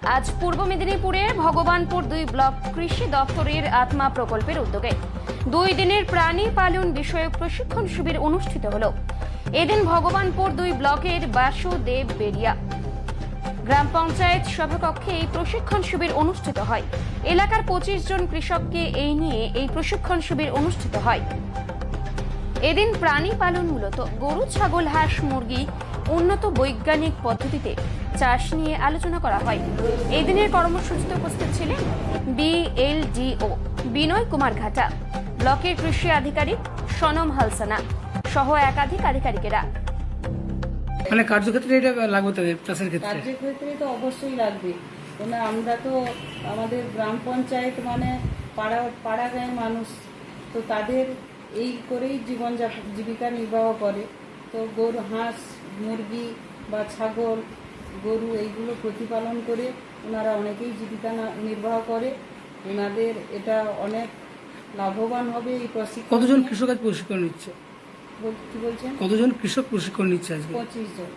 আজ পূর্ব মেদিনীপুরের ভগবানপুর 2 ব্লক কৃষি দপ্তরের আত্মা প্রকল্পের উদ্যোগে 2 দিনের প্রাণী পালন বিষয়ক প্রশিক্ষণ শিবির অনুষ্ঠিত হলো। এদিন ভগবানপুর 2 ব্লকের বাসুদেব বেরিয়া গ্রাম পঞ্চায়েত সভাকক্ষে এই প্রশিক্ষণ শিবির অনুষ্ঠিত হয়। এলাকার 25 জন কৃষককে এই প্রশিক্ষণ শিবির অনুষ্ঠিত হয়। এদিন প্রাণী পালন মূলত গরু, ছাগল, হাঁস, মুরগি উন্নত বৈজ্ঞানিক পদ্ধতিতে চাষ নিয়ে আলোচনা করা হয়। এই দিনের কর্মসূচিতে উপস্থিত ছিলেন বিএলডিও বিনয় কুমার ঘাটা, ব্লকের কৃষি আধিকারিক সনম হালসানা সহ একাধিক আধিকারিকেরা। মানে কার্যক্ষেত্রে এটা লাগবে তো, চাষের ক্ষেত্রে কার্যক্ষেত্রে তো অবশ্যই লাগবে। মানে আমরা তো আমাদের গ্রাম পঞ্চায়েত মানে পাড়া গাঁয়ের মানুষ, তো তাদের এই করেই জীবিকা নির্বাহ করে। তো গরু, হাঁস, মুরগি বা ছাগল, গরু এইগুলো প্রতিপালন করে ওনারা অনেকেই জীবিকা নির্বাহ করে। ওনাদের এটা অনেক লাভবান হবে এই প্রশিক্ষণ। কতজন কৃষক আজ প্রশিক্ষণ নিচ্ছে? কি বলছেন? কতজন কৃষক প্রশিক্ষণ নিচ্ছে আজকে? 25 জন।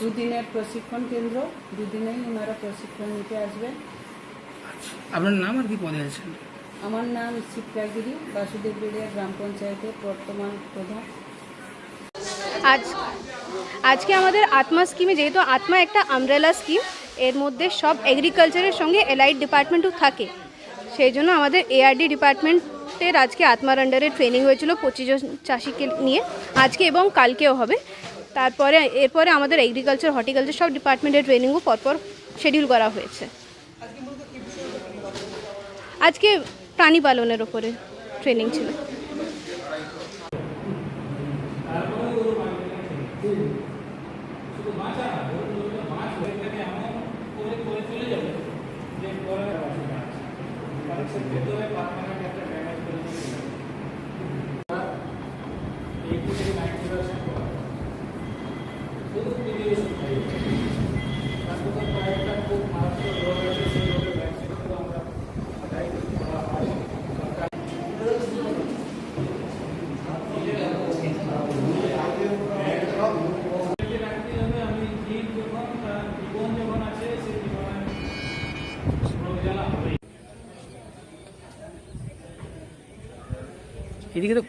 2 দিনের প্রশিক্ষণ কেন্দ্র, 2 দিনেই ওনারা প্রশিক্ষণ নিতে আসবেন। আপনার নাম আর কি পদে আছেন? আমার নাম শিপ্রাগিরি, বাসুদেব বেড়িয়া গ্রাম পঞ্চায়েতের বর্তমান প্রধান। আজকে আমাদের আত্মা স্কিমে, যেহেতু আত্মা একটা আমব্রেলা স্কিম, এর মধ্যে সব এগ্রিকালচারের সঙ্গে এলাইড ডিপার্টমেন্টও থাকে, সেই জন্য আমাদের এআরডি ডিপার্টমেন্টের আজকে আত্মার আন্ডারে ট্রেনিং হয়েছিল 25 জন চাষিকে নিয়ে, আজকে এবং কালকেও হবে। এরপরে আমাদের এগ্রিকালচার, হর্টিকালচার সব ডিপার্টমেন্টের ট্রেনিংও পরপর শিডিউল করা হয়েছে। আজকে প্রাণী পালনের ওপরে ট্রেনিং ছিল। এদিকে তো